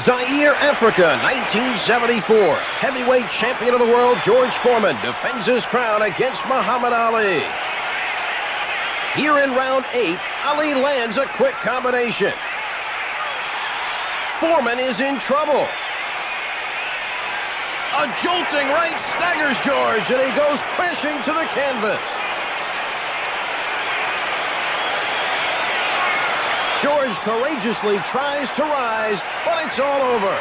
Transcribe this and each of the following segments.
Zaire, Africa, 1974. Heavyweight champion of the world George Foreman defends his crown against Muhammad Ali. Here in round 8, Ali lands a quick combination. Foreman is in trouble. A jolting right staggers George, and he goes crashing to the canvas. George courageously tries to rise, but it's all over.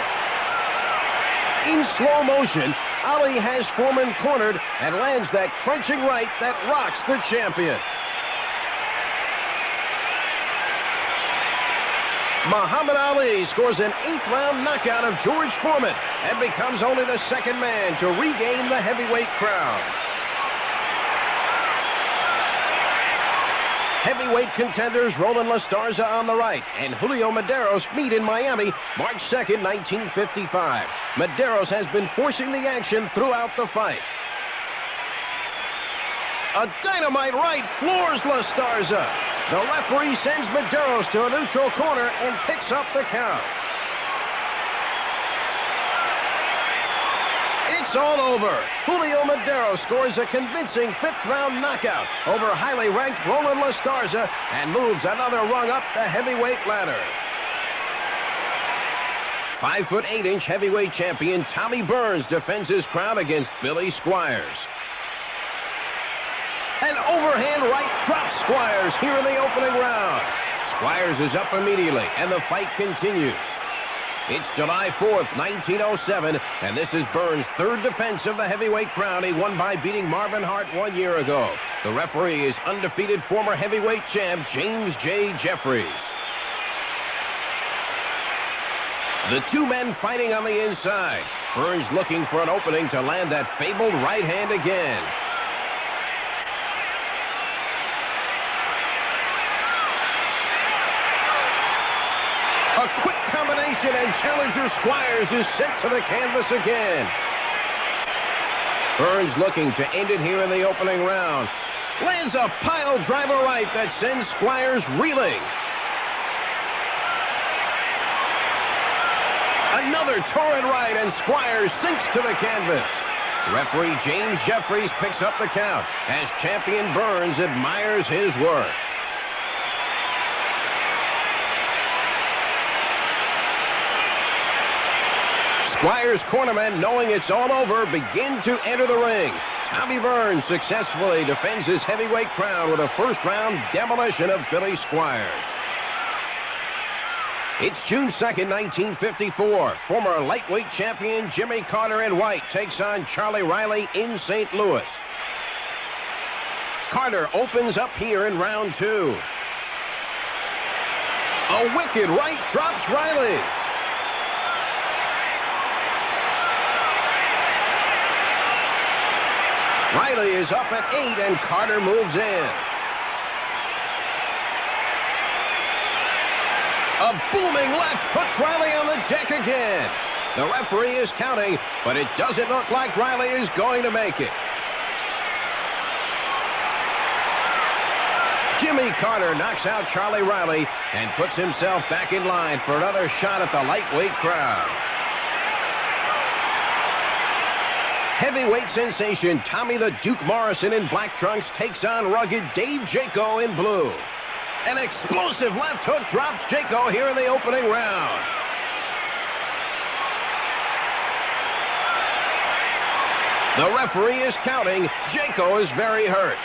In slow motion, Ali has Foreman cornered and lands that crunching right that rocks the champion. Muhammad Ali scores an 8th-round knockout of George Foreman and becomes only the second man to regain the heavyweight crown. Heavyweight contenders Roland La Starza on the right and Julio Medeiros meet in Miami March 2nd, 1955. Medeiros has been forcing the action throughout the fight. A dynamite right floors La Starza. The referee sends Medeiros to a neutral corner and picks up the count. It's all over. Julio Medeiros scores a convincing 5th-round knockout over highly ranked Roland La Starza and moves another rung up the heavyweight ladder. 5'8" heavyweight champion Tommy Burns defends his crown against Billy Squires. An overhand right drops Squires here in the opening round. Squires is up immediately, and the fight continues. It's July 4th, 1907, and this is Burns' 3rd defense of the heavyweight crown. He won by beating Marvin Hart 1 year ago. The referee is undefeated former heavyweight champ James J. Jeffries. The two men fighting on the inside. Burns looking for an opening to land that fabled right hand again. A quick combination, and challenger Squires is sent to the canvas again. Burns looking to end it here in the opening round. Lands a pile driver right that sends Squires reeling. Another torrid right, and Squires sinks to the canvas. Referee James Jeffries picks up the count as champion Burns admires his work. Squires' cornermen, knowing it's all over, begin to enter the ring. Tommy Burns successfully defends his heavyweight crown with a 1st-round demolition of Billy Squires. It's June 2nd, 1954. Former lightweight champion Jimmy Carter in white takes on Charlie Riley in St. Louis. Carter opens up here in round 2. A wicked right drops Riley. Riley is up at 8, and Carter moves in. A booming left puts Riley on the deck again. The referee is counting, but it doesn't look like Riley is going to make it. Jimmy Carter knocks out Charlie Riley and puts himself back in line for another shot at the lightweight crown. Heavyweight sensation Tommy the Duke Morrison in black trunks takes on rugged Dave Jaco in blue. An explosive left hook drops Jaco here in the opening round. The referee is counting. Jaco is very hurt.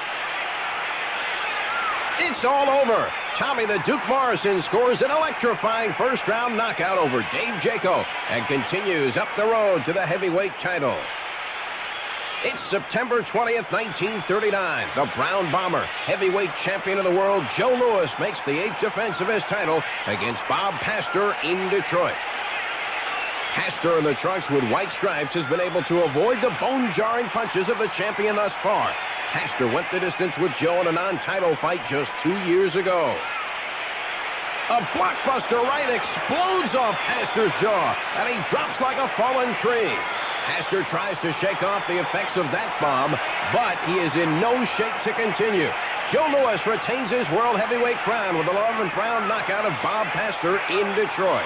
It's all over. Tommy the Duke Morrison scores an electrifying 1st-round knockout over Dave Jaco and continues up the road to the heavyweight title. It's September 20th, 1939. The Brown Bomber, heavyweight champion of the world, Joe Louis, makes the 8th defense of his title against Bob Pastor in Detroit. Pastor in the trunks with white stripes has been able to avoid the bone-jarring punches of the champion thus far. Pastor went the distance with Joe in a non-title fight just 2 years ago. A blockbuster right explodes off Pastor's jaw, and he drops like a fallen tree. Pastor tries to shake off the effects of that bomb, but he is in no shape to continue. Joe Louis retains his world heavyweight crown with an 11th round knockout of Bob Pastor in Detroit.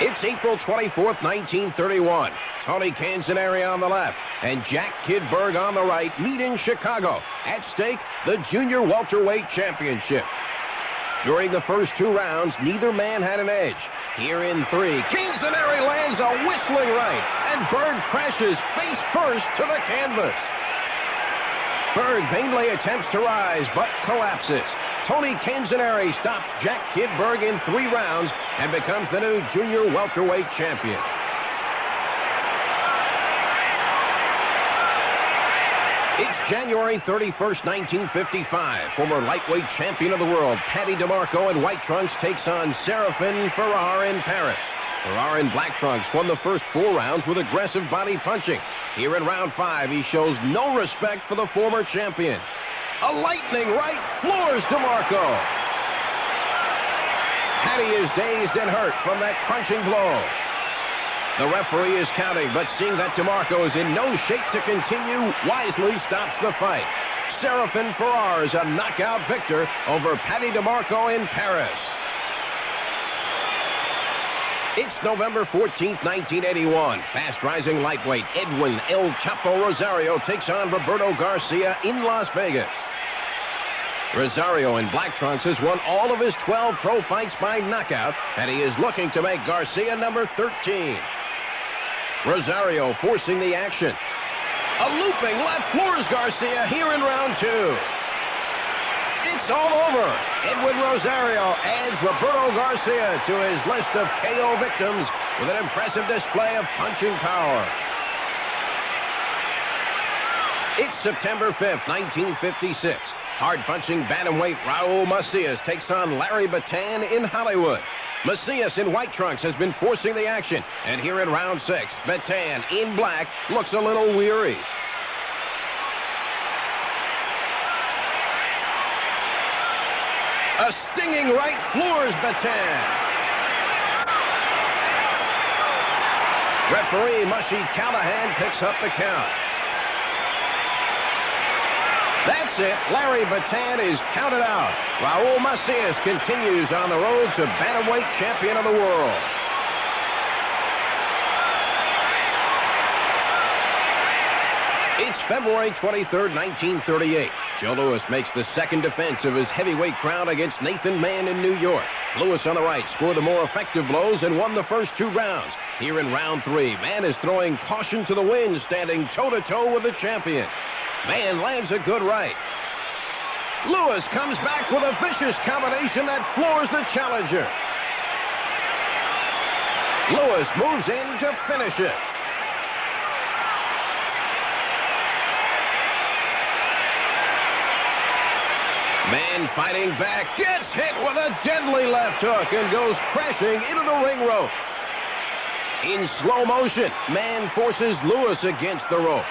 It's April 24th, 1931. Tony Canzoneri on the left and Jack Kidberg on the right meet in Chicago. At stake, the junior welterweight championship. During the first 2 rounds, neither man had an edge. Here in 3, Canzoneri lands a whistling right, and Berg crashes face first to the canvas. Berg vainly attempts to rise, but collapses. Tony Canzoneri stops Jack Kidberg in 3 rounds and becomes the new junior welterweight champion. It's January 31st, 1955. Former lightweight champion of the world, Paddy DeMarco in white trunks takes on Séraphin Ferrer in Paris. Ferrer in black trunks won the first 4 rounds with aggressive body punching. Here in round 5, he shows no respect for the former champion. A lightning right floors DeMarco. Paddy is dazed and hurt from that crunching blow. The referee is counting, but seeing that DeMarco is in no shape to continue, wisely stops the fight. Séraphin Ferrer is a knockout victor over Paddy DeMarco in Paris. It's November 14th, 1981. Fast-rising lightweight Edwin El Chapo Rosario takes on Roberto Garcia in Las Vegas. Rosario in black trunks has won all of his 12 pro fights by knockout, and he is looking to make Garcia number 13. Rosario forcing the action. A looping left floors Garcia here in round 2. It's all over. Edwin Rosario adds Roberto Garcia to his list of KO victims with an impressive display of punching power. It's September 5th, 1956. Hard-punching bantamweight Raul Macias takes on Larry Bataan in Hollywood. Macias in white trunks has been forcing the action, and here in round 6, Bataan in black looks a little weary. A stinging right floors Bataan. Referee Mushy Callahan picks up the count. That's it. Larry Bataan is counted out. Raul Macias continues on the road to bantamweight champion of the world. It's February 23rd, 1938. Joe Louis makes the second defense of his heavyweight crown against Nathan Mann in New York. Louis on the right scored the more effective blows and won the first 2 rounds. Here in round 3, Mann is throwing caution to the wind, standing toe-to-toe with the champion. Mann lands a good right. Louis comes back with a vicious combination that floors the challenger. Louis moves in to finish it. Mann fighting back, gets hit with a deadly left hook and goes crashing into the ring ropes. In slow motion, Mann forces Louis against the ropes.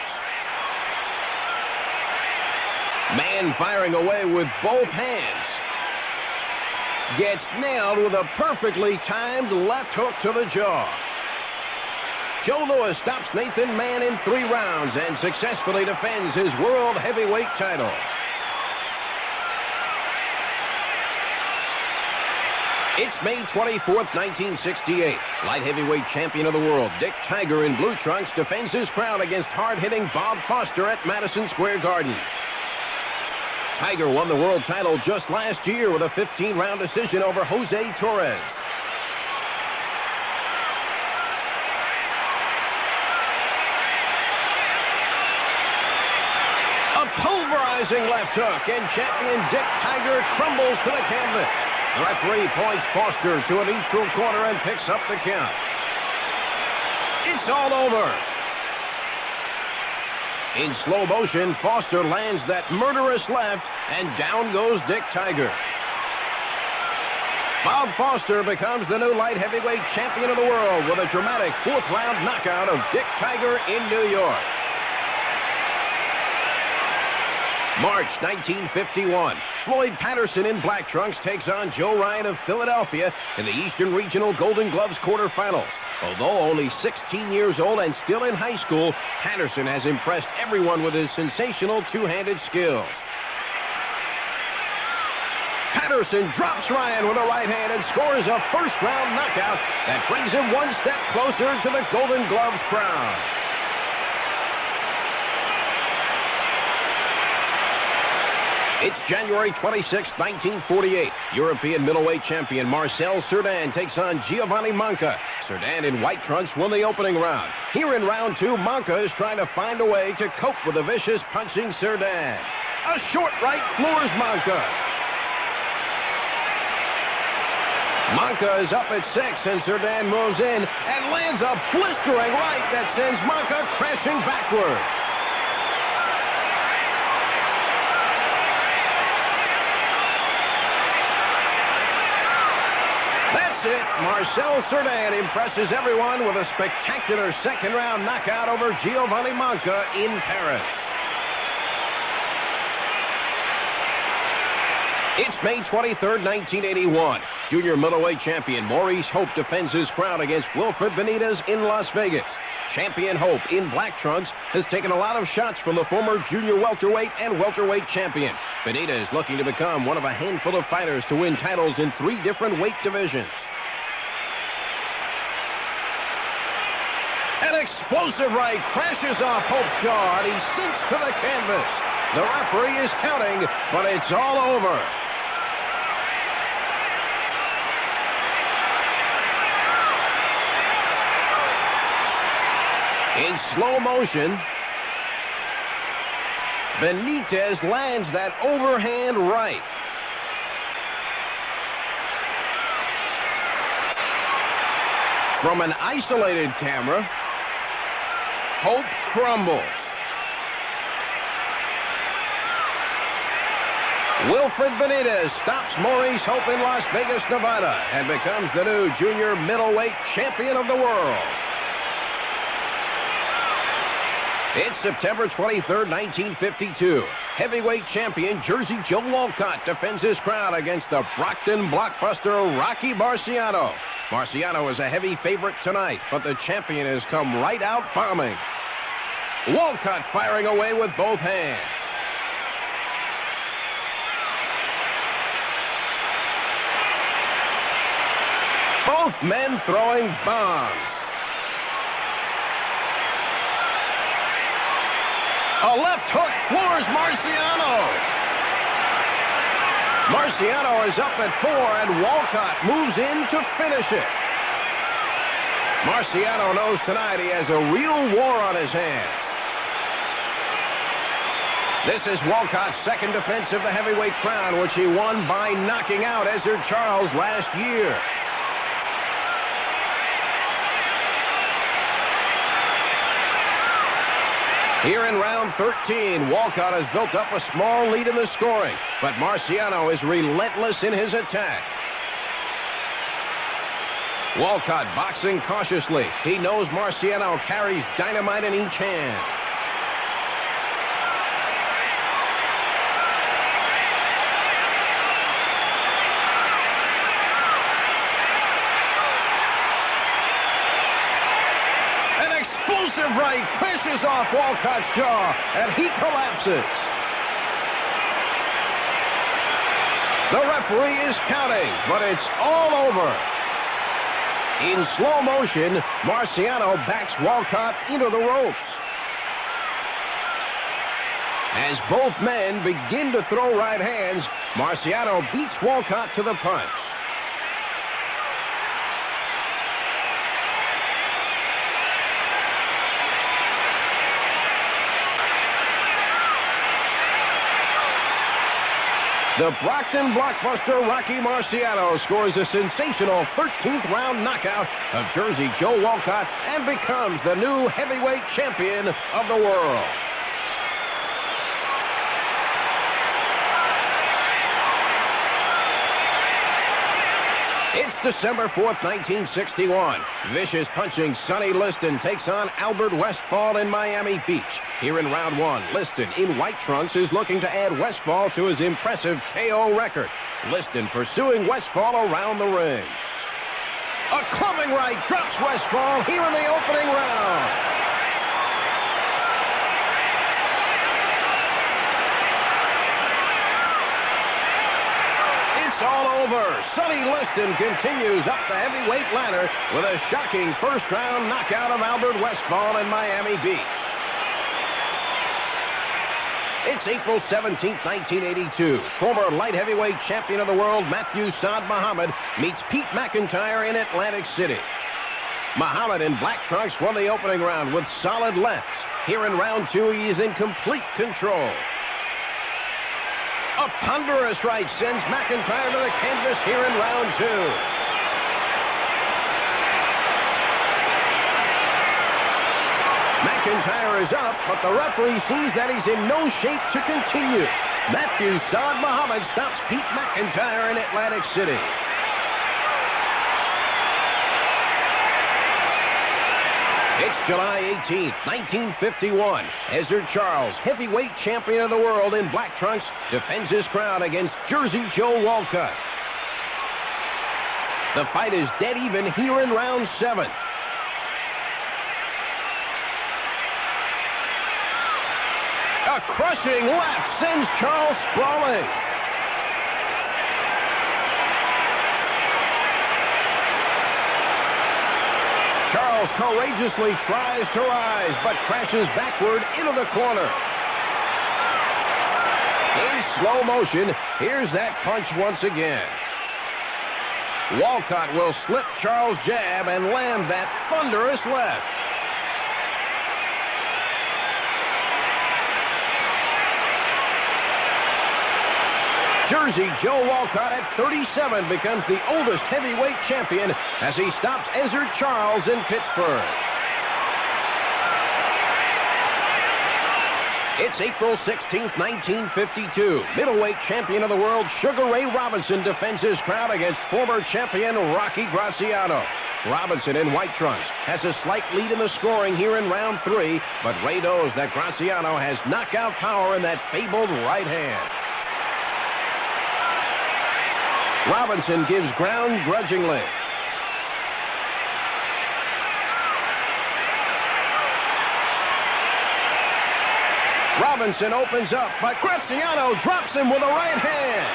Mann firing away with both hands. Gets nailed with a perfectly timed left hook to the jaw. Joe Louis stops Nathan Mann in 3 rounds and successfully defends his world heavyweight title. It's May 24th, 1968. Light heavyweight champion of the world, Dick Tiger in blue trunks defends his crown against hard-hitting Bob Foster at Madison Square Garden. Tiger won the world title just last year with a 15-round decision over Jose Torres. A pulverizing left hook, and champion Dick Tiger crumbles to the canvas. The referee points Foster to a neutral corner and picks up the count. It's all over. In slow motion, Foster lands that murderous left, and down goes Dick Tiger. Bob Foster becomes the new light heavyweight champion of the world with a dramatic 4th-round knockout of Dick Tiger in New York. March 1951. Floyd Patterson in black trunks takes on Joe Ryan of Philadelphia in the Eastern Regional Golden Gloves quarterfinals. Although only 16 years old and still in high school, Patterson has impressed everyone with his sensational 2-handed skills. Patterson drops Ryan with a right hand and scores a first-round knockout that brings him one step closer to the Golden Gloves crown. It's January 26, 1948. European middleweight champion Marcel Cerdan takes on Giovanni Manca. Cerdan in white trunks won the opening round. Here in round two, Manca is trying to find a way to cope with the vicious punching Cerdan. A short right floors Manca. Manca is up at 6, and Cerdan moves in and lands a blistering right that sends Manca crashing backward. That's it. Marcel Cerdan impresses everyone with a spectacular second-round knockout over Giovanni Manca in Paris. It's May 23rd, 1981. Junior middleweight champion Maurice Hope defends his crown against Wilfred Benitez in Las Vegas. Champion Hope, in black trunks, has taken a lot of shots from the former junior welterweight and welterweight champion. Benitez looking to become one of a handful of fighters to win titles in 3 different weight divisions. An explosive right crashes off Hope's jaw, and he sinks to the canvas. The referee is counting, but it's all over. In slow motion, Benitez lands that overhand right. From an isolated camera, Hope crumbles. Wilfred Benitez stops Maurice Hope in Las Vegas, Nevada, and becomes the new junior middleweight champion of the world. It's September 23rd, 1952. Heavyweight champion Jersey Joe Walcott defends his crown against the Brockton blockbuster Rocky Marciano. Marciano is a heavy favorite tonight, but the champion has come right out bombing. Walcott firing away with both hands. Both men throwing bombs. A left hook floors Marciano. Marciano is up at 4, and Walcott moves in to finish it. Marciano knows tonight he has a real war on his hands. This is Walcott's second defense of the heavyweight crown, which he won by knocking out Ezzard Charles last year. Here in round 13, Walcott has built up a small lead in the scoring, but Marciano is relentless in his attack. Walcott boxing cautiously. He knows Marciano carries dynamite in each hand. Explosive right crashes off Walcott's jaw, and he collapses. The referee is counting, but it's all over. In slow motion, Marciano backs Walcott into the ropes. As both men begin to throw right hands, Marciano beats Walcott to the punch. The Brockton blockbuster Rocky Marciano scores a sensational 13th round knockout of Jersey Joe Walcott and becomes the new heavyweight champion of the world. It's December 4th, 1961. Vicious punching Sonny Liston takes on Albert Westfall in Miami Beach. Here in round 1, Liston in white trunks is looking to add Westfall to his impressive KO record. Liston pursuing Westfall around the ring. A clubbing right drops Westfall here in the opening round. It's all over. Sonny Liston continues up the heavyweight ladder with a shocking first-round knockout of Albert Westphal in Miami Beach. It's April 17th, 1982. Former light heavyweight champion of the world Matthew Saad Muhammad meets Pete McIntyre in Atlantic City. Muhammad in black trunks won the opening round with solid lefts. Here in round two, he is in complete control. A ponderous right sends McIntyre to the canvas here in round two. McIntyre is up, but the referee sees that he's in no shape to continue. Matthew Saad Muhammad stops Pete McIntyre in Atlantic City. It's July 18th, 1951. Ezzard Charles, heavyweight champion of the world in black trunks, defends his crown against Jersey Joe Walcott. The fight is dead even here in round 7. A crushing left sends Charles sprawling. Charles courageously tries to rise, but crashes backward into the corner. In slow motion, here's that punch once again. Walcott will slip Charles' jab and land that thunderous left. Jersey Joe Walcott at 37 becomes the oldest heavyweight champion as he stops Ezzard Charles in Pittsburgh. It's April 16th, 1952. Middleweight champion of the world Sugar Ray Robinson defends his crown against former champion Rocky Graziano. Robinson in white trunks has a slight lead in the scoring here in round 3, but Ray knows that Graziano has knockout power in that fabled right hand. Robinson gives ground grudgingly. Robinson opens up, but Graziano drops him with a right hand.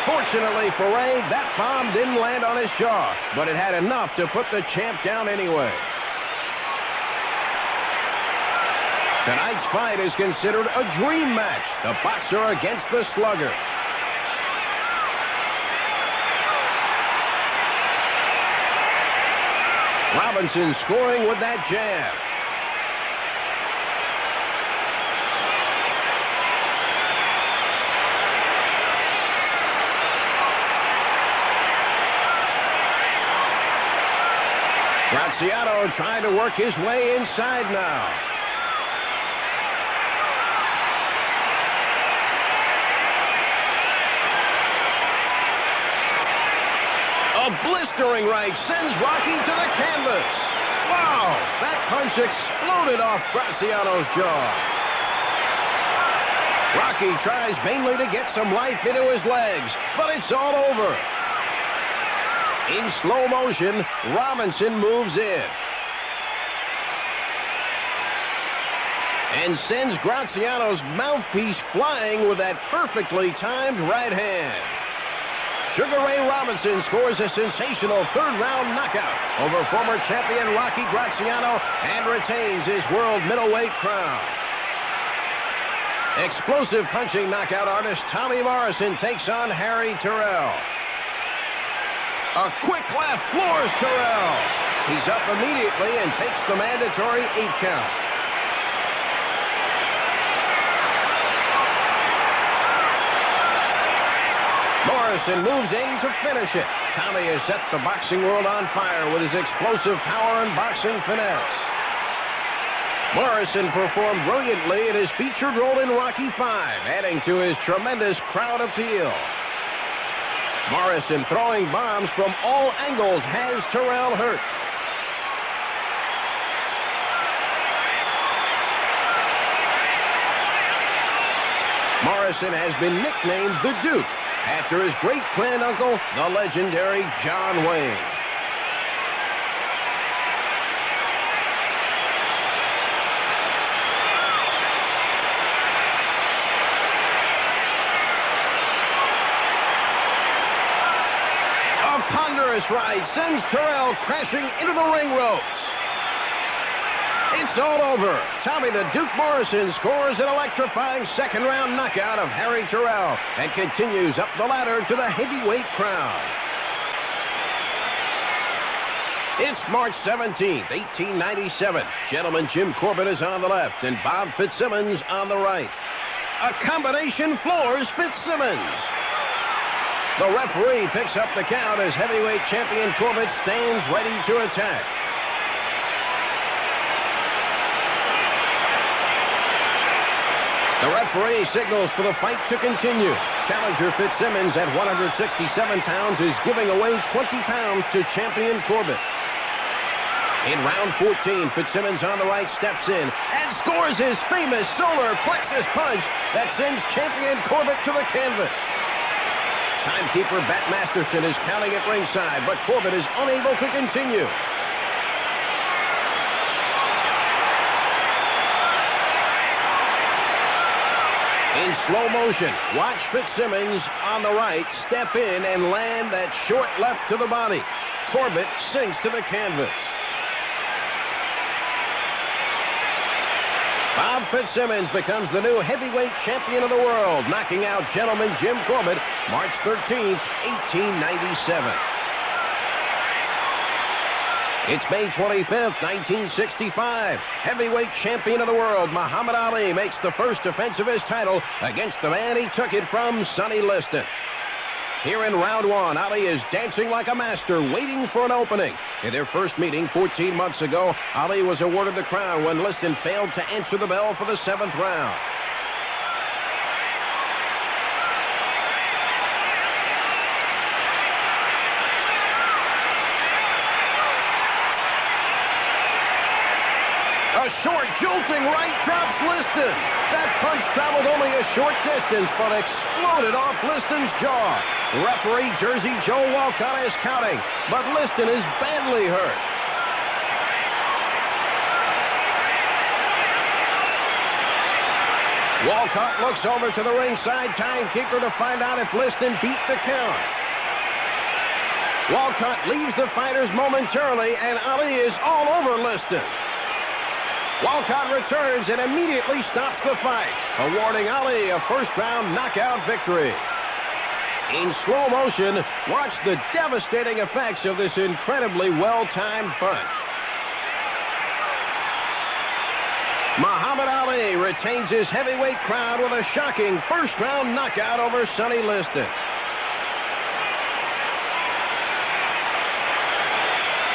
Fortunately for Ray, that bomb didn't land on his jaw, but it had enough to put the champ down anyway. Tonight's fight is considered a dream match, the boxer against the slugger. Robinson scoring with that jab. Graziano trying to work his way inside now. A blistering right sends Rocky to the canvas. Wow, that punch exploded off Graziano's jaw. Rocky tries vainly to get some life into his legs, but it's all over. In slow motion, Robinson moves in and sends Graziano's mouthpiece flying with that perfectly timed right hand. Sugar Ray Robinson scores a sensational third-round knockout over former champion Rocky Graziano and retains his world middleweight crown. Explosive punching knockout artist Tommy Morrison takes on Harry Terrell. A quick left floors Terrell. He's up immediately and takes the mandatory 8 count. Morrison moves in to finish it. Tommy has set the boxing world on fire with his explosive power and boxing finesse. Morrison performed brilliantly in his featured role in Rocky V, adding to his tremendous crowd appeal. Morrison throwing bombs from all angles has Terrell hurt. Morrison has been nicknamed the Duke after his great-granduncle, the legendary John Wayne. ponderous right sends Terrell crashing into the ring ropes. It's all over. Tommy the Duke Morrison scores an electrifying second-round knockout of Harry Terrell and continues up the ladder to the heavyweight crown. It's March 17th, 1897. Gentleman Jim Corbett is on the left and Bob Fitzsimmons on the right. A combination floors Fitzsimmons. The referee picks up the count as heavyweight champion Corbett stands ready to attack. The referee signals for the fight to continue. Challenger Fitzsimmons at 167 pounds is giving away 20 pounds to champion Corbett. In round 14, Fitzsimmons on the right steps in and scores his famous solar plexus punch that sends champion Corbett to the canvas. Timekeeper Bat Masterson is counting at ringside, but Corbett is unable to continue. In slow motion, watch Fitzsimmons on the right step in and land that short left to the body. Corbett sinks to the canvas. Bob Fitzsimmons becomes the new heavyweight champion of the world, knocking out gentleman Jim Corbett March 13th, 1897. It's May 25th, 1965. Heavyweight champion of the world, Muhammad Ali, makes the first defense of his title against the man he took it from, Sonny Liston. Here in round one, Ali is dancing like a master, waiting for an opening. In their first meeting 14 months ago, Ali was awarded the crown when Liston failed to answer the bell for the 7th round. A short, jolting right drops Liston. That punch traveled only a short distance, but exploded off Liston's jaw. Referee Jersey Joe Walcott is counting, but Liston is badly hurt. Walcott looks over to the ringside timekeeper to find out if Liston beat the count. Walcott leaves the fighters momentarily, and Ali is all over Liston. Walcott returns and immediately stops the fight, awarding Ali a first-round knockout victory. In slow motion, watch the devastating effects of this incredibly well-timed punch. Muhammad Ali retains his heavyweight crown with a shocking first-round knockout over Sonny Liston.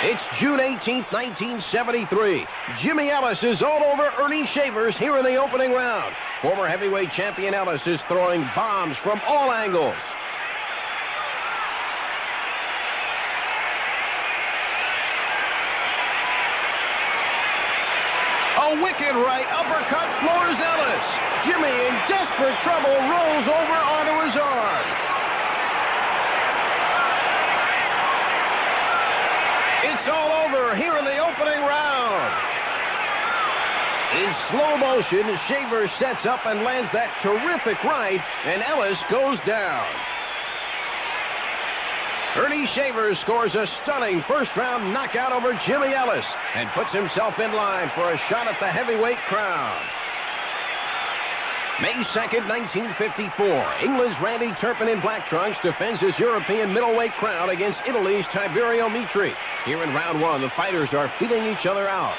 It's June 18th, 1973. Jimmy Ellis is all over Ernie Shavers here in the opening round. Former heavyweight champion Ellis is throwing bombs from all angles. A wicked right uppercut floors Ellis. Jimmy, in desperate trouble, rolls over onto his arm. It's all over here in the opening round. In slow motion, Shavers sets up and lands that terrific right, and Ellis goes down. Ernie Shavers scores a stunning first-round knockout over Jimmy Ellis and puts himself in line for a shot at the heavyweight crown. May 2nd, 1954. England's Randy Turpin in black trunks defends his European middleweight crown against Italy's Tiberio Mitri. Here in round one, the fighters are feeling each other out.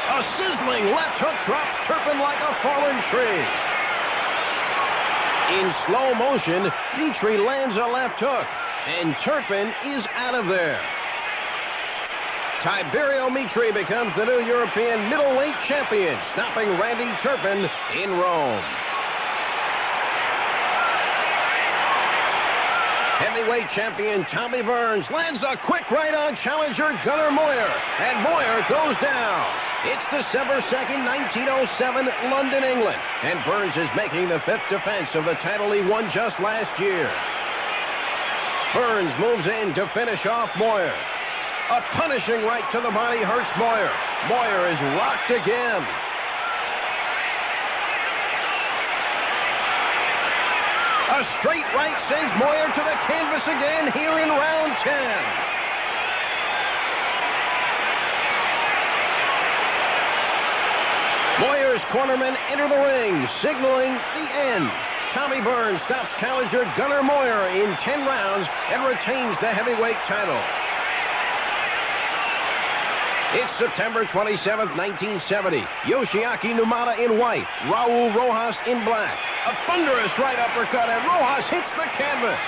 A sizzling left hook drops Turpin like a fallen tree. In slow motion, Mitri lands a left hook, and Turpin is out of there. Tiberio Mitri becomes the new European middleweight champion, stopping Randy Turpin in Rome. Heavyweight champion Tommy Burns lands a quick right on challenger Gunnar Moyer, and Moyer goes down. It's December 2nd, 1907, London, England, and Burns is making the 5th defense of the title he won just last year. Burns moves in to finish off Moyer. A punishing right to the body hurts Moyer. Moyer is rocked again. A straight right sends Moyer to the canvas again here in round 10. Moyer's cornermen enter the ring, signaling the end. Tommy Burns stops challenger Gunnar Moyer in 10 rounds and retains the heavyweight title. It's September 27, 1970. Yoshiaki Numata in white, Raul Rojas in black. A thunderous right uppercut, and Rojas hits the canvas.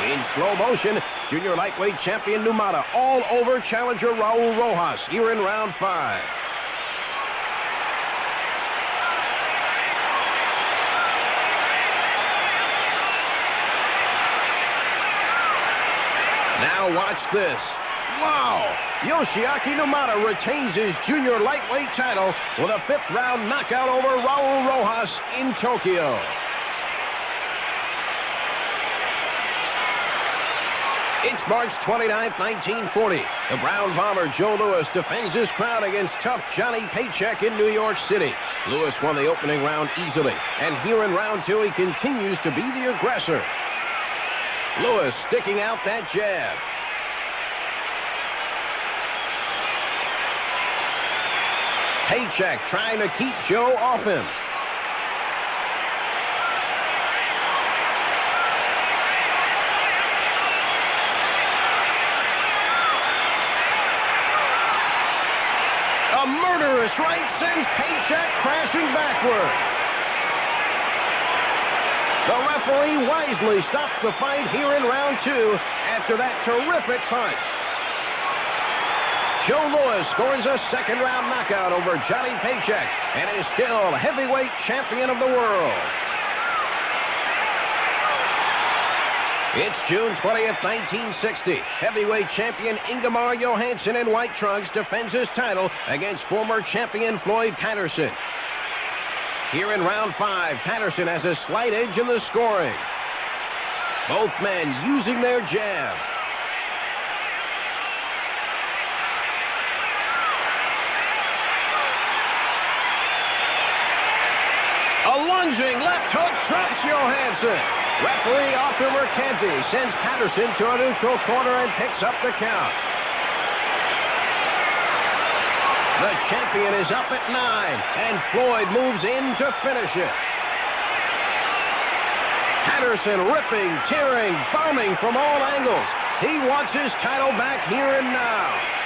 In slow motion, junior lightweight champion Numata all over challenger Raul Rojas here in round 5. Now watch this. Wow! Yoshiaki Numata retains his junior lightweight title with a 5th round knockout over Raul Rojas in Tokyo. It's March 29, 1940. The Brown Bomber Joe Louis defends his crown against tough Johnny Paycheck in New York City. Louis won the opening round easily, and here in round 2 he continues to be the aggressor. Louis sticking out that jab. Paycheck trying to keep Joe off him. A murderous right sends Paycheck crashing backward. The referee wisely stops the fight here in round 2 after that terrific punch. Joe Louis scores a 2nd round knockout over Johnny Paycheck and is still heavyweight champion of the world. It's June 20th, 1960. Heavyweight champion Ingemar Johansson in white trunks defends his title against former champion Floyd Patterson. Here in round 5, Patterson has a slight edge in the scoring. Both men using their jab. A lunging left hook drops Johansson. Referee Arthur Mercanti sends Patterson to a neutral corner and picks up the count. The champion is up at 9, and Floyd moves in to finish it. Patterson ripping, tearing, bombing from all angles. He wants his title back here and now.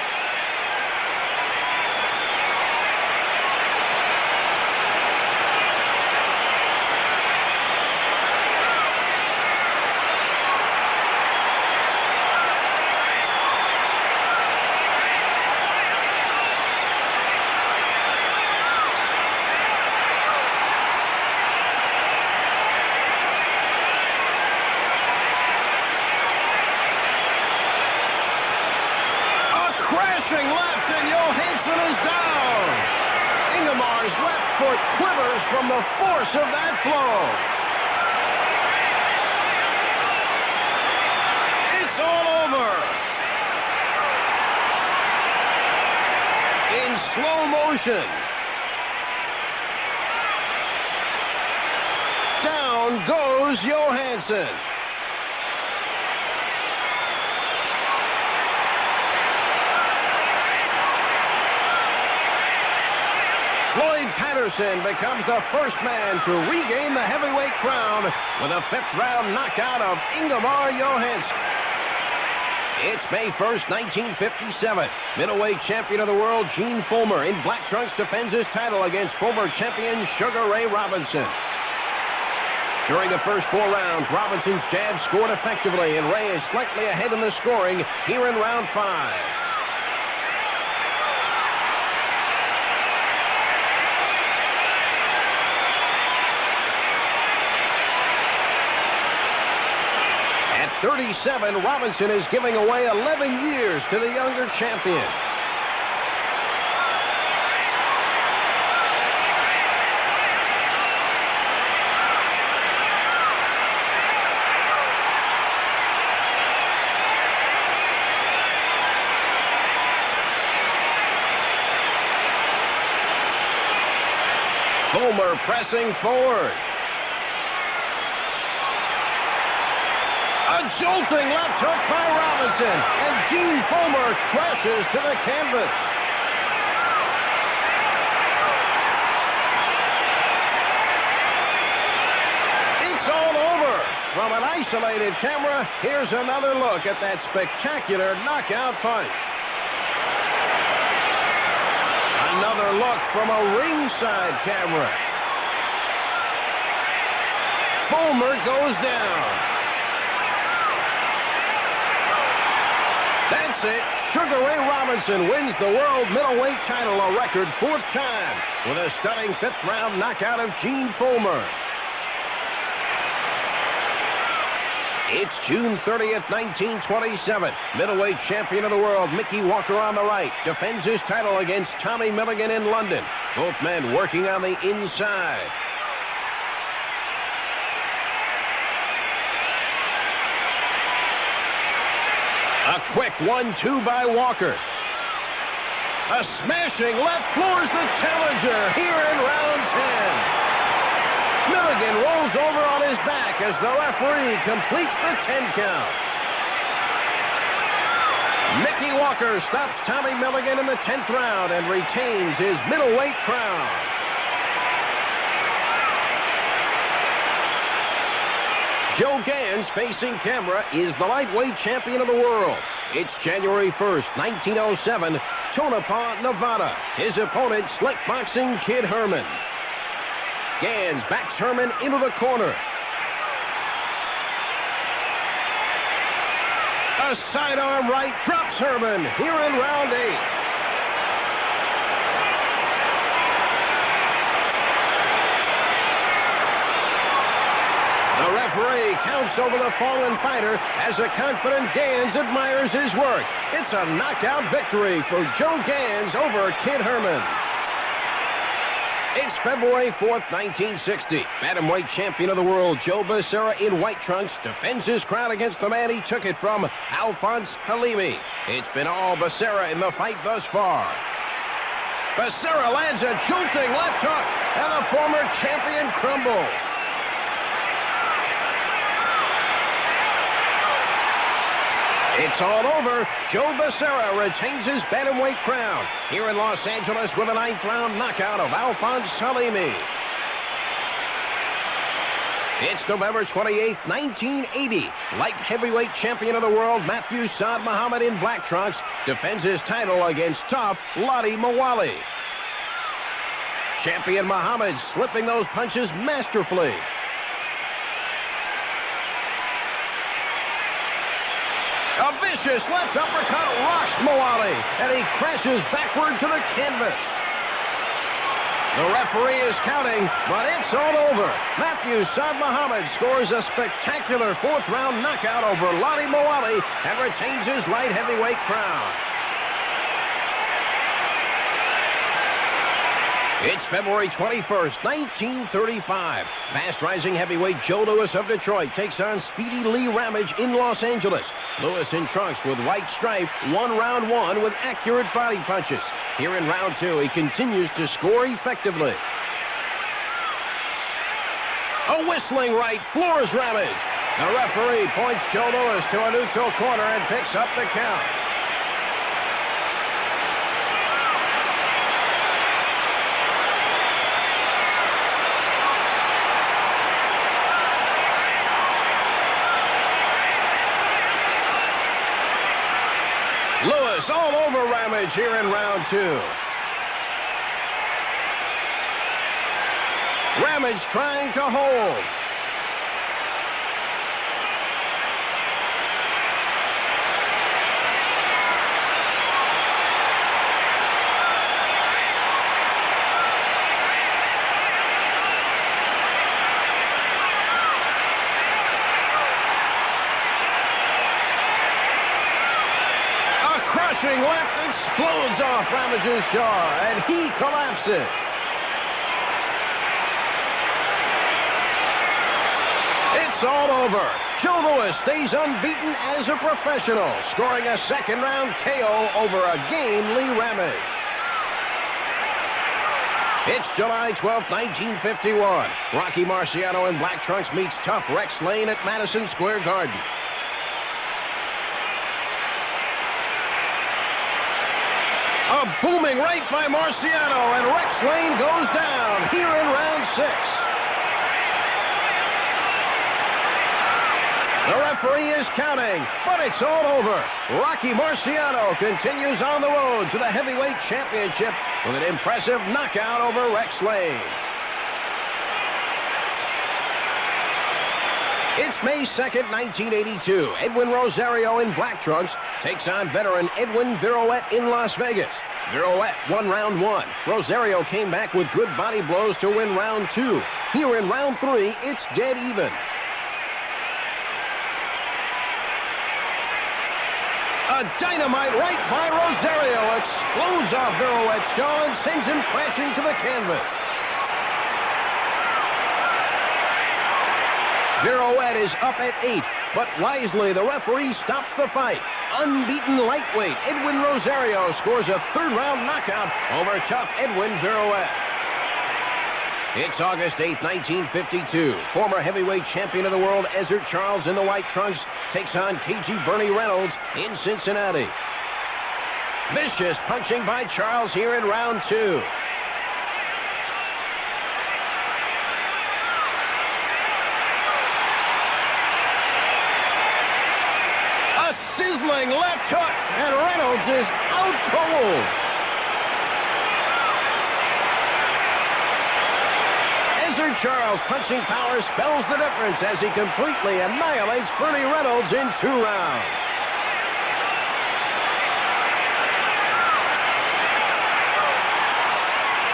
Crashing left, and Johansson is down. Ingemar's left foot quivers from the force of that blow. It's all over. In slow motion. Down goes Johansson. Floyd Patterson becomes the first man to regain the heavyweight crown with a 5th round knockout of Ingemar Johansson. It's May 1st, 1957. Middleweight champion of the world Gene Fulmer in black trunks defends his title against former champion Sugar Ray Robinson. During the first 4 rounds, Robinson's jab scored effectively, and Ray is slightly ahead in the scoring here in round 5. At 37, Robinson is giving away 11 years to the younger champion. Fulmer pressing forward. jolting left hook by Robinson, and Gene Fullmer crashes to the canvas. It's all over. From an isolated camera, here's another look at that spectacular knockout punch. Another look from a ringside camera. Fullmer goes down. That's it. Sugar Ray Robinson wins the world middleweight title a record 4th time with a stunning 5th-round knockout of Gene Fullmer. It's June 30th, 1927. Middleweight champion of the world, Mickey Walker on the right, defends his title against Tommy Milligan in London. Both men working on the inside. A quick 1-2 by Walker. A smashing left floors the challenger here in round 10. Milligan rolls over on his back as the referee completes the 10 count. Mickey Walker stops Tommy Milligan in the 10th round and retains his middleweight crown. Joe Gans, facing camera, is the lightweight champion of the world. It's January 1st, 1907, Tonopah, Nevada. His opponent, Slick Boxing Kid Herman. Gans backs Herman into the corner. A sidearm right drops Herman here in round 8. The referee counts over the fallen fighter as a confident Gans admires his work. It's a knockout victory for Joe Gans over Kid Herman. It's February 4th, 1960. Bantamweight champion of the world, Joe Becerra in white trunks, defends his crown against the man he took it from, Alphonse Halimi. It's been all Becerra in the fight thus far. Becerra lands a jolting left hook, and the former champion crumbles. It's all over. Joe Becerra retains his bantamweight crown here in Los Angeles with a 9th-round knockout of Alphonse Halimi. It's November 28th, 1980. Light heavyweight champion of the world, Matthew Saad Muhammad in black trunks, defends his title against tough Lottie Mawali. Champion Muhammad slipping those punches masterfully. A vicious left uppercut rocks Mawali, and he crashes backward to the canvas. The referee is counting, but it's all over. Matthew Saad Muhammad scores a spectacular 4th-round knockout over Lottie Mawali and retains his light heavyweight crown. It's February 21st, 1935. Fast-rising heavyweight Joe Louis of Detroit takes on Speedy Lee Ramage in Los Angeles. Louis in trunks with white stripe, won round 1 with accurate body punches. Here in round 2, he continues to score effectively. A whistling right floors Ramage. The referee points Joe Louis to a neutral corner and picks up the count. Louis all over Ramage here in round 2. Ramage trying to hold. Crushing left explodes off Ramage's jaw, and he collapses. It's all over. Joe Louis stays unbeaten as a professional, scoring a 2nd-round KO over a game Lee Ramage. It's July 12th, 1951. Rocky Marciano in black trunks meets tough Rex Lane at Madison Square Garden. A booming right by Marciano, and Rex Lane goes down here in round 6. The referee is counting, but it's all over. Rocky Marciano continues on the road to the heavyweight championship with an impressive knockout over Rex Lane. It's May 2nd, 1982. Edwin Rosario in black trunks takes on veteran Edwin Virouette in Las Vegas. Virouette won round 1. Rosario came back with good body blows to win round 2. Here in round 3, it's dead even. A dynamite right by Rosario explodes off Virouette's jaw and sends him crashing to the canvas. Virouette is up at 8, but wisely the referee stops the fight. Unbeaten lightweight Edwin Rosario scores a third-round knockout over tough Edwin Virouette. It's August 8th, 1952. Former heavyweight champion of the world Ezzard Charles in the white trunks takes on KG Bernie Reynolds in Cincinnati. Vicious punching by Charles here in round 2. Sizzling left hook, and Reynolds is out cold. Ezzard Charles' punching power spells the difference as he completely annihilates Bernie Reynolds in 2 rounds.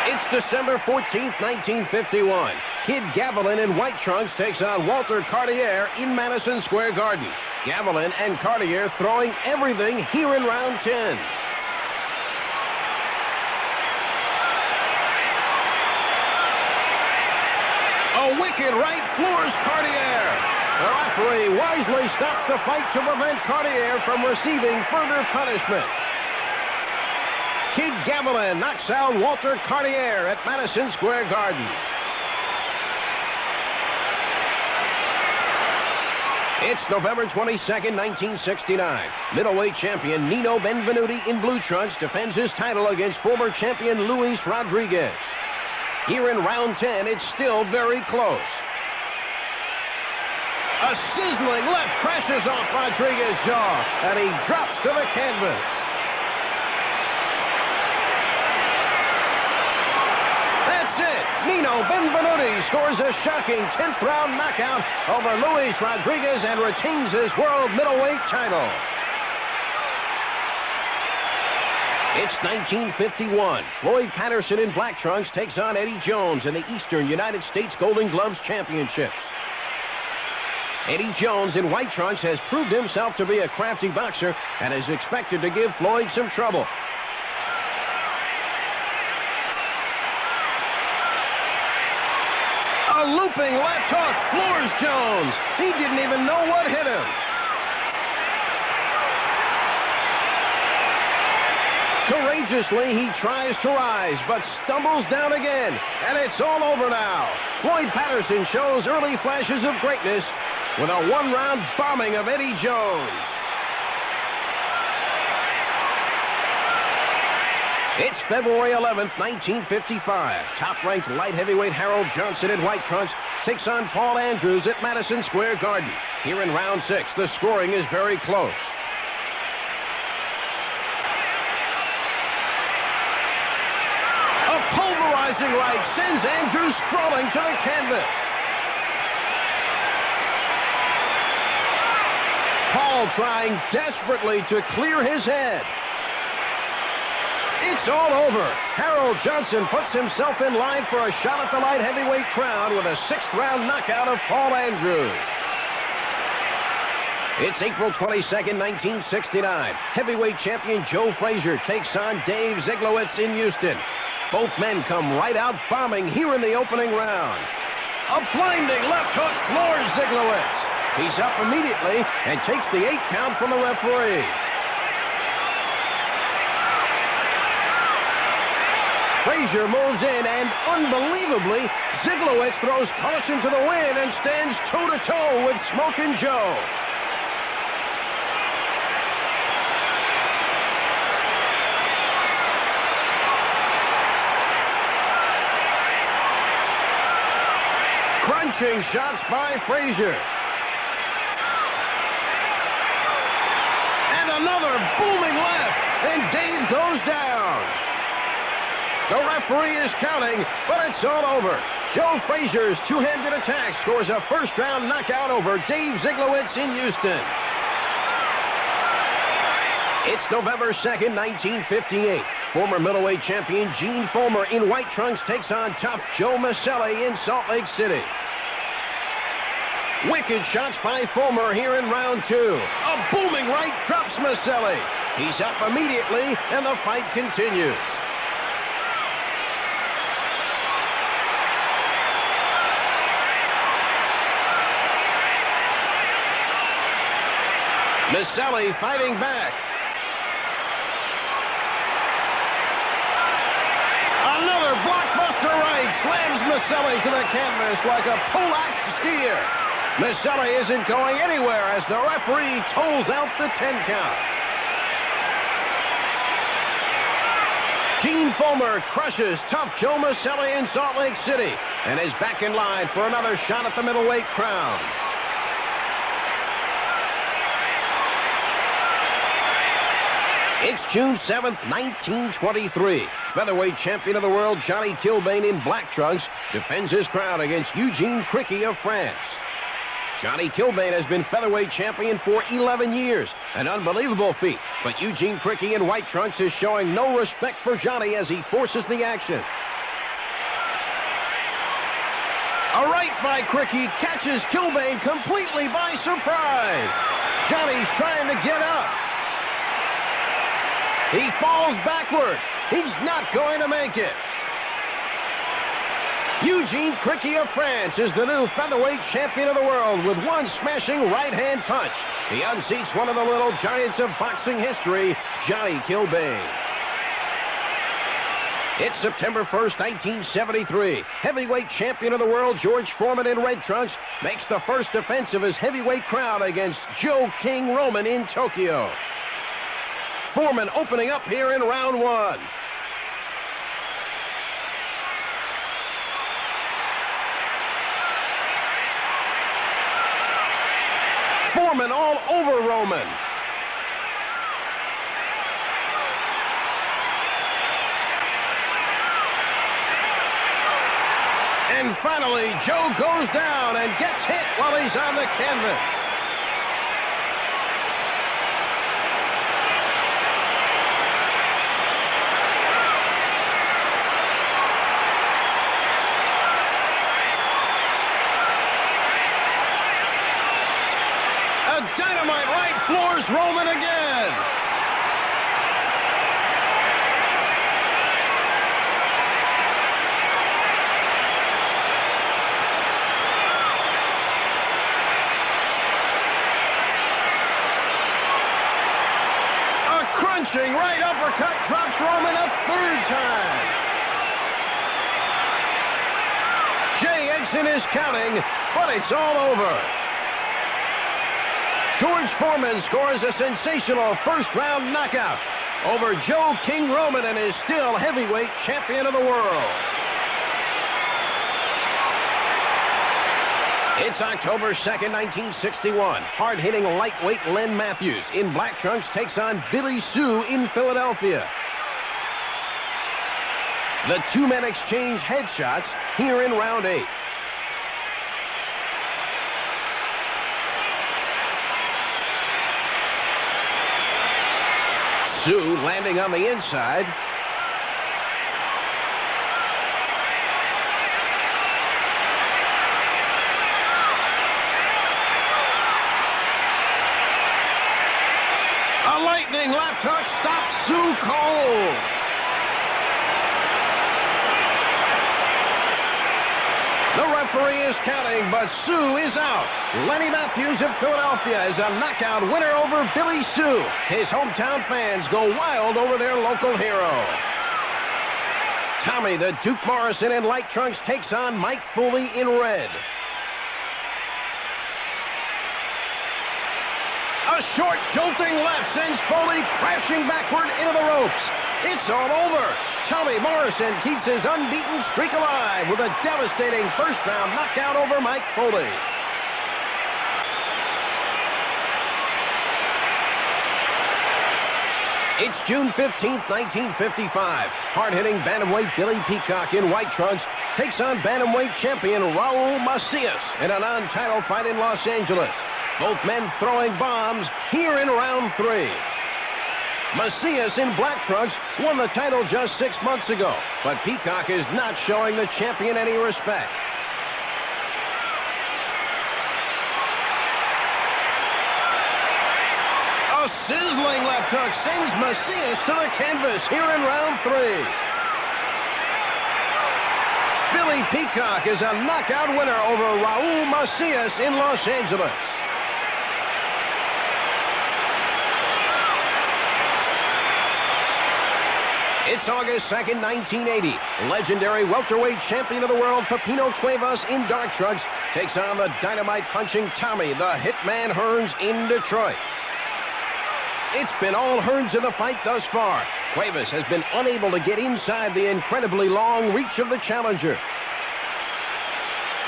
It's December 14th, 1951. Kid Gavilan in white trunks takes on Walter Cartier in Madison Square Garden. Gavilan and Cartier throwing everything here in round 10. A wicked right floors Cartier. The referee wisely stops the fight to prevent Cartier from receiving further punishment. Kid Gavilan knocks out Walter Cartier at Madison Square Garden. It's November 22nd, 1969. Middleweight champion Nino Benvenuti in blue trunks defends his title against former champion Luis Rodriguez. Here in round 10, it's still very close. A sizzling left crashes off Rodriguez's jaw, and he drops to the canvas. Nino Benvenuti scores a shocking 10th round knockout over Luis Rodriguez and retains his world middleweight title. It's 1951. Floyd Patterson in black trunks takes on Eddie Jones in the Eastern United States Golden Gloves Championships. Eddie Jones in white trunks has proved himself to be a crafty boxer and is expected to give Floyd some trouble. A looping left hook floors Jones. He didn't even know what hit him. Courageously, he tries to rise, but stumbles down again. And it's all over now. Floyd Patterson shows early flashes of greatness with a 1-round bombing of Eddie Jones. It's February 11th, 1955. Top-ranked light heavyweight Harold Johnson in white trunks takes on Paul Andrews at Madison Square Garden. Here in round 6, the scoring is very close. A pulverizing right sends Andrews sprawling to the canvas. Paul trying desperately to clear his head. It's all over. Harold Johnson puts himself in line for a shot at the light heavyweight crown with a 6th round knockout of Paul Andrews. It's April 22nd, 1969. Heavyweight champion Joe Frazier takes on Dave Ziglowitz in Houston. Both men come right out bombing here in the opening round. A blinding left hook floors Ziglowitz. He's up immediately and takes the 8 count from the referee. Frazier moves in, and unbelievably, Ziglowitz throws caution to the wind and stands toe-to-toe with Smokin' Joe. crushing shots by Frazier. And another booming left, and Dave goes down. The referee is counting, but it's all over. Joe Frazier's two-handed attack scores a first-round knockout over Dave Ziglowitz in Houston. It's November 2nd, 1958. Former middleweight champion Gene Fullmer in white trunks takes on tough Joe Maselli in Salt Lake City. Wicked shots by Fullmer here in round two. A booming right drops Maselli. He's up immediately, and the fight continues. Maselli fighting back. Another blockbuster right slams Maselli to the canvas like a pole-axed skier. Maselli isn't going anywhere as the referee tolls out the 10 count. Gene Fullmer crushes tough Joe Maselli in Salt Lake City and is back in line for another shot at the middleweight crown. It's June 7th, 1923. Featherweight champion of the world Johnny Kilbane in black trunks defends his crown against Eugene Criqui of France. Johnny Kilbane has been featherweight champion for 11 years, an unbelievable feat, but Eugene Criqui in white trunks is showing no respect for Johnny as he forces the action. A right by Criqui catches Kilbane completely by surprise. Johnny's trying to get up. He falls backward. He's not going to make it. Eugene Criqui of France is the new featherweight champion of the world with one smashing right-hand punch. He unseats one of the little giants of boxing history, Johnny Kilbane. It's September 1st, 1973. Heavyweight champion of the world George Foreman in red trunks makes the first defense of his heavyweight crown against Joe King Roman in Tokyo. Foreman opening up here in round one. Foreman all over Roman. And finally, Joe goes down and gets hit while he's on the canvas. Dynamite right floors Roman again. A crunching right uppercut drops Roman a third time. Jay Edson is counting, but it's all over. George Foreman scores a sensational first-round knockout over Joe King Roman and is still heavyweight champion of the world. It's October 2nd, 1961. Hard-hitting lightweight Len Matthews in black trunks takes on Billy Sue in Philadelphia. The two men exchange headshots here in round 8. Sue landing on the inside. A lightning left hook stops Sue cold. The referee is counting, but Sue is out. Lenny Matthews of Philadelphia is a knockout winner over Billy Sue. His hometown fans go wild over their local hero. Tommy the Duke Morrison in light trunks takes on Mike Foley in red. A A short, jolting left sends Foley crashing backward into the ropes. It's all over. Tommy Morrison keeps his unbeaten streak alive with a devastating first-round knockout over Mike Foley. It's June 15th, 1955. Hard-hitting bantamweight Billy Peacock in white trunks takes on bantamweight champion Raul Macias in a non-title fight in Los Angeles. Both men throwing bombs here in round 3. Macias in black trunks won the title just 6 months ago, but Peacock is not showing the champion any respect. A sizzling left hook sends Macias to the canvas here in round 3. Billy Peacock is a knockout winner over Raul Macias in Los Angeles. It's August 2nd, 1980. Legendary welterweight champion of the world Pepino Cuevas in dark trunks takes on the dynamite-punching Tommy, the Hitman Hearns in Detroit. It's been all Hearns in the fight thus far. Cuevas has been unable to get inside the incredibly long reach of the challenger.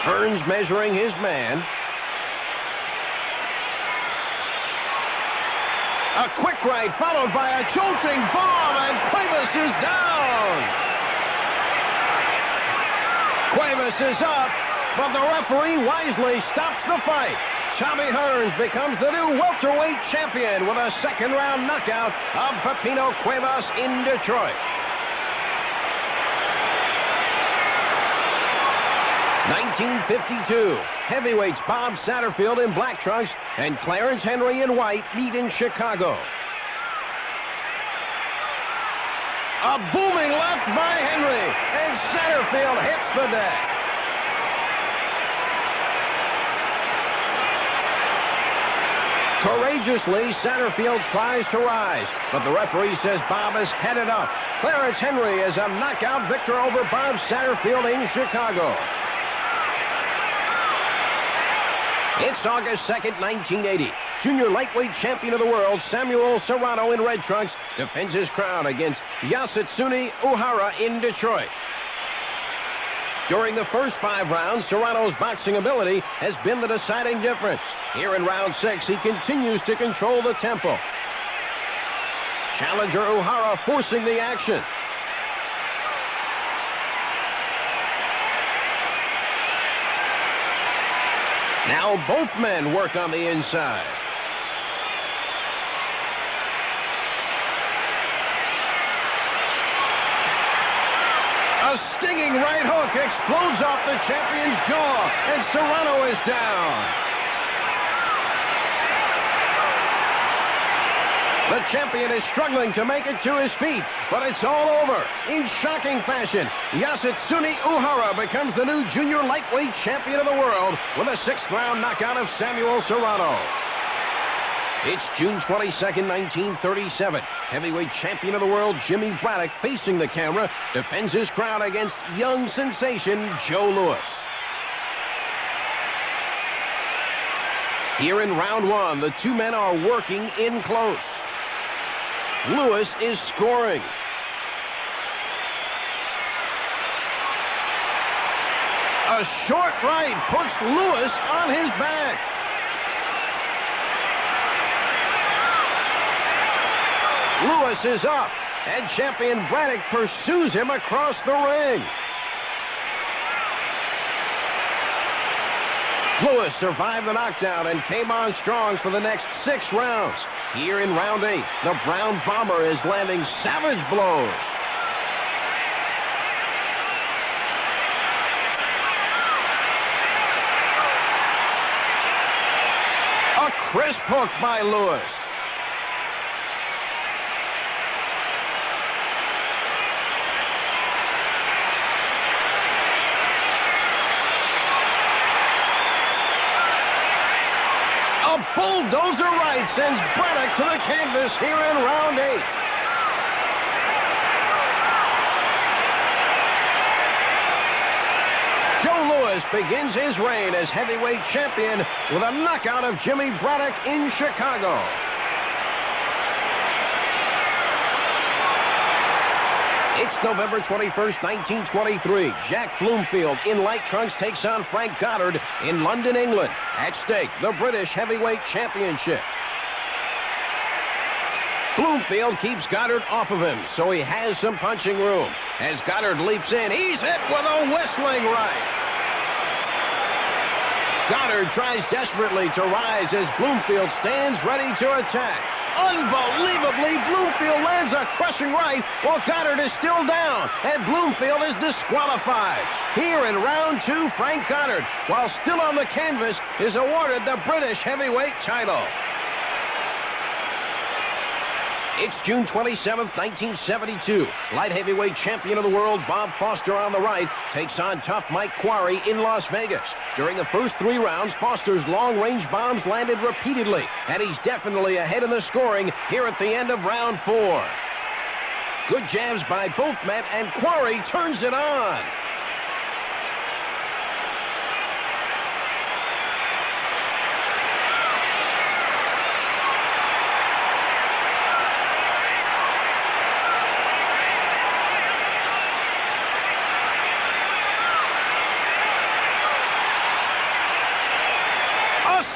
Hearns measuring his man. A quick right followed by a jolting bomb, and Cuevas is down. Cuevas is up, but the referee wisely stops the fight. Tommy Hearns becomes the new welterweight champion with a second-round knockout of Pepino Cuevas in Detroit. 1952. Heavyweights Bob Satterfield in black trunks and Clarence Henry in white meet in Chicago. A booming left by Henry, and Satterfield hits the deck. Courageously, Satterfield tries to rise, but the referee says Bob has had enough. Clarence Henry is a knockout victor over Bob Satterfield in Chicago. It's August 2nd, 1980. Junior lightweight champion of the world Samuel Serrano in red trunks defends his crown against Yasutsuni Uhara in Detroit. During the first 5 rounds, Serrano's boxing ability has been the deciding difference. Here in round 6, he continues to control the tempo. Challenger Uhara forcing the action. Now both men work on the inside. A stinging right hook explodes off the champion's jaw, and Serrano is down. The champion is struggling to make it to his feet, but it's all over. In shocking fashion, Yasutsuni Uhara becomes the new junior lightweight champion of the world with a 6th-round knockout of Samuel Serrano. It's June 22nd, 1937. Heavyweight champion of the world Jimmy Braddock, facing the camera, defends his crown against young sensation Joe Louis. Here in round 1, the two men are working in close. Louis is scoring. A short right puts Louis on his back. Louis is up, and champion Braddock pursues him across the ring. Louis survived the knockdown and came on strong for the next 6 rounds. Here in round 8, the Brown Bomber is landing savage blows. A crisp hook by Louis. A bulldozer right sends Braddock to the canvas here in round 8. Joe Louis begins his reign as heavyweight champion with a knockout of Jimmy Braddock in Chicago. It's November 21st, 1923. Jack Bloomfield in light trunks takes on Frank Goddard in London, England. At stake, the British Heavyweight Championship. Bloomfield keeps Goddard off of him, so he has some punching room. As Goddard leaps in, he's hit with a whistling right. Goddard tries desperately to rise as Bloomfield stands ready to attack. Unbelievably, Bloomfield lands a crushing right while Goddard is still down, and Bloomfield is disqualified. Here in round two, Frank Goddard, while still on the canvas, is awarded the British heavyweight title. It's June 27th, 1972. Light heavyweight champion of the world Bob Foster on the right takes on tough Mike Quarry in Las Vegas. During the first 3 rounds, Foster's long-range bombs landed repeatedly, and he's definitely ahead in the scoring here at the end of round 4. Good jabs by both men, and Quarry turns it on.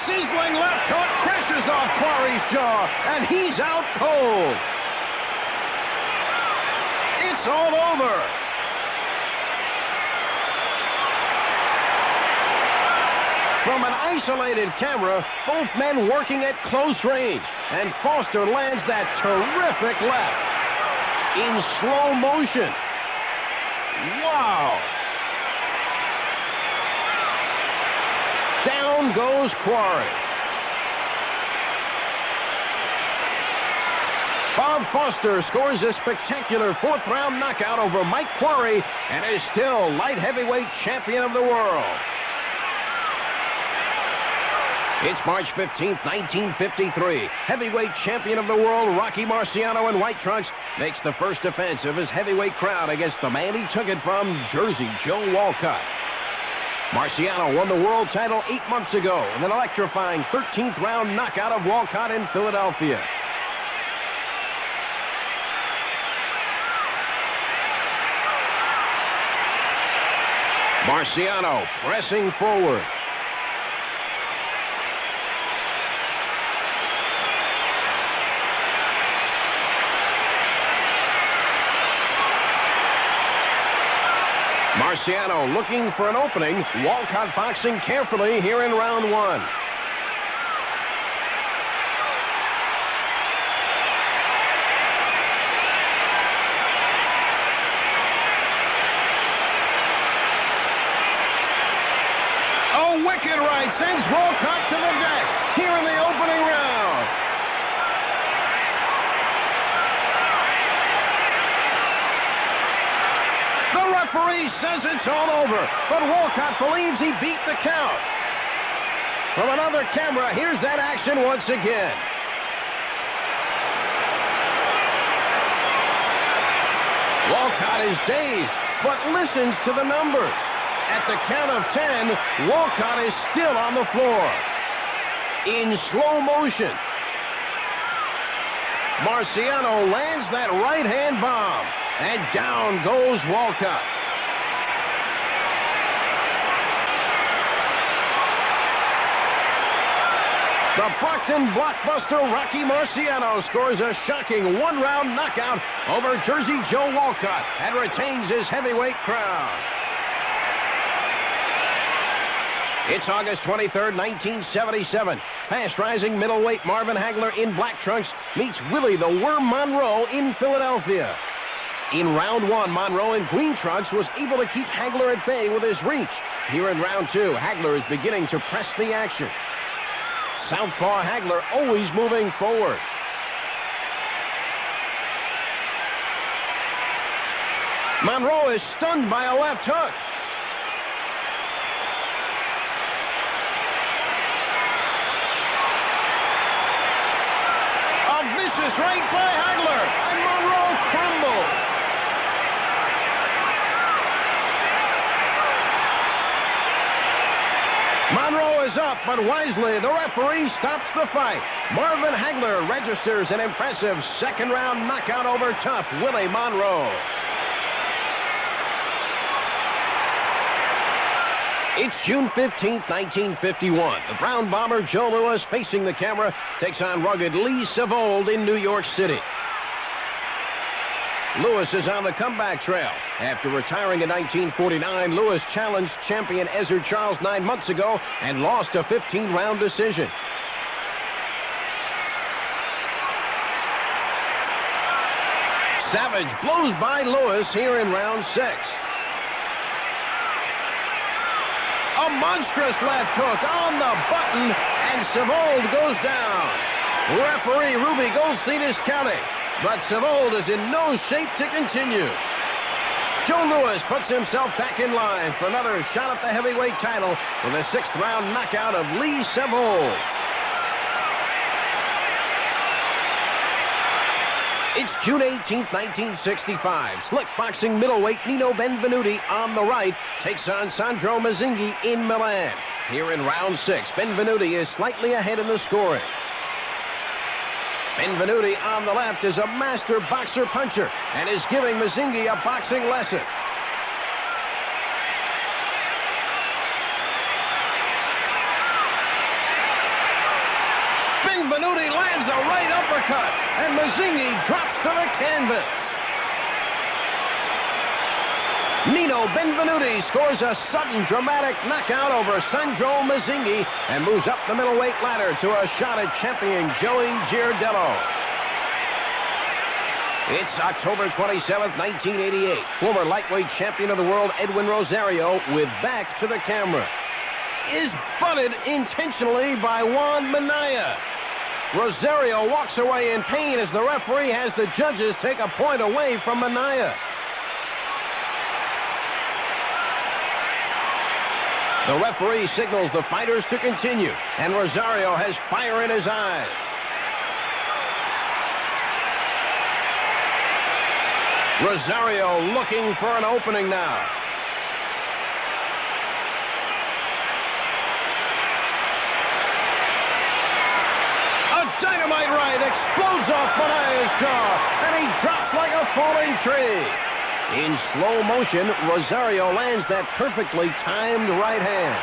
Sizzling left hook crashes off Quarry's jaw, and he's out cold. It's all over. From an isolated camera, both men working at close range, and Foster lands that terrific left in slow motion. Wow. Down goes Quarry. Bob Foster scores a spectacular 4th-round knockout over Mike Quarry and is still light heavyweight champion of the world. It's March 15th, 1953. Heavyweight champion of the world Rocky Marciano in white trunks makes the first defense of his heavyweight crown against the man he took it from, Jersey Joe Walcott. Marciano won the world title 8 months ago with an electrifying 13th round knockout of Walcott in Philadelphia. Marciano pressing forward. Marciano looking for an opening. Walcott boxing carefully here in round 1. A wicked right sends Walcott to the deck here in the opening round. The referee says it's all over, but Walcott believes he beat the count. From another camera, here's that action once again. Walcott is dazed, but listens to the numbers. At the count of 10, Walcott is still on the floor. In slow motion, Marciano lands that right-hand bomb, and down goes Walcott. The Brockton blockbuster Rocky Marciano scores a shocking 1-round knockout over Jersey Joe Walcott and retains his heavyweight crown. It's August 23rd, 1977. Fast-rising middleweight Marvin Hagler in black trunks meets Willie the Worm Monroe in Philadelphia. In round 1, Monroe in green trunks was able to keep Hagler at bay with his reach. Here in round 2, Hagler is beginning to press the action. Southpaw Hagler always moving forward. Monroe is stunned by a left hook. A vicious right by Hagler, and Monroe crumbles. but wisely, the referee stops the fight. Marvin Hagler registers an impressive second-round knockout over tough Willie Monroe. It's June 15th, 1951. The Brown Bomber Joe Louis, facing the camera, takes on rugged Lee Savold in New York City. Louis is on the comeback trail. After retiring in 1949, Louis challenged champion Ezzard Charles 9 months ago and lost a 15-round decision. Savage blows by Louis here in round 6. A monstrous left hook on the button, and Savold goes down. Referee Ruby Goldstein is counting, but Savold is in no shape to continue. Joe Louis puts himself back in line for another shot at the heavyweight title with a 6th-round knockout of Lee Savold. It's June 18th, 1965. Slick boxing middleweight Nino Benvenuti on the right takes on Sandro Mazzinghi in Milan. Here in round 6, Benvenuti is slightly ahead in the scoring. Benvenuti on the left is a master boxer-puncher and is giving Mazzinghi a boxing lesson. Benvenuti lands a right uppercut, and Mazzinghi drops to the canvas. Nino Benvenuti scores a sudden dramatic knockout over Sandro Mazzinghi and moves up the middleweight ladder to a shot at champion Joey Giardello. It's October 27th, 1988. Former lightweight champion of the world Edwin Rosario, with back to the camera, is butted intentionally by Juan Minaya. Rosario walks away in pain as the referee has the judges take a point away from Minaya. The referee signals the fighters to continue, and Rosario has fire in his eyes. Rosario looking for an opening now. A dynamite right explodes off Minaya's jaw, and he drops like a falling tree. In slow motion, Rosario lands that perfectly timed right hand.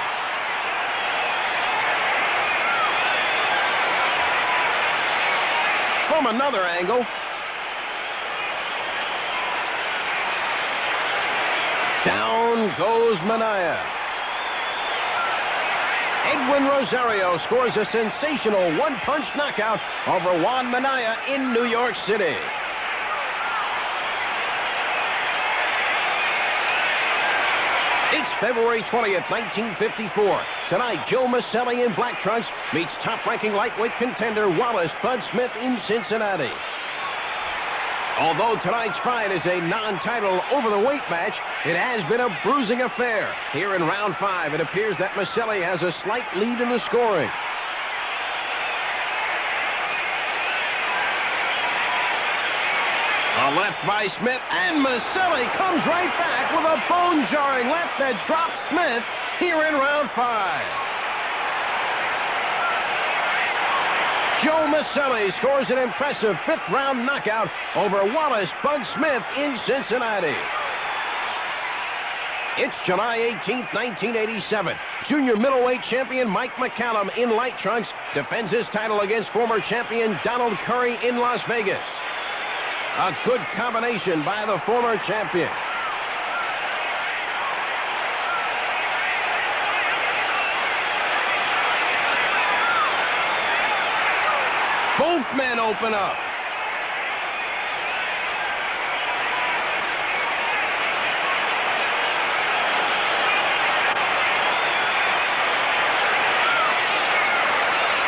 From another angle, down goes Minaya. Edwin Rosario scores a sensational one-punch knockout over Juan Minaya in New York City. It's February 20th, 1954. Tonight, Joe Maselli in black trunks meets top-ranking lightweight contender Wallace Bud Smith in Cincinnati. Although tonight's fight is a non-title over-the-weight match, it has been a bruising affair. Here in round 5, it appears that Maselli has a slight lead in the scoring. A left by Smith, and Maselli comes right back with a bone-jarring left that drops Smith here in round 5. Joe Maselli scores an impressive 5th-round knockout over Wallace Bud Smith in Cincinnati. It's July 18th, 1987. Junior middleweight champion Mike McCallum in light trunks defends his title against former champion Donald Curry in Las Vegas. A good combination by the former champion. Both men open up.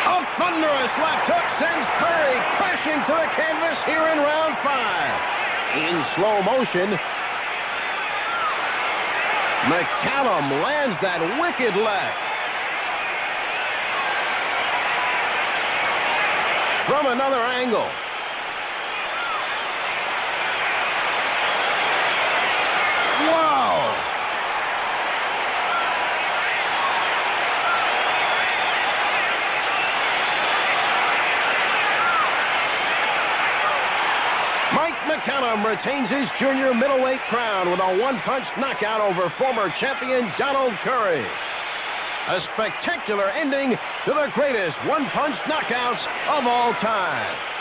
A thunderous left hook sends Curry crashing to the canvas here in round 5. In slow motion, McCallum lands that wicked left. From another angle. Wow! Mike McCallum retains his junior middleweight crown with a one-punch knockout over former champion Donald Curry. A spectacular ending to the greatest one-punch knockouts of all time.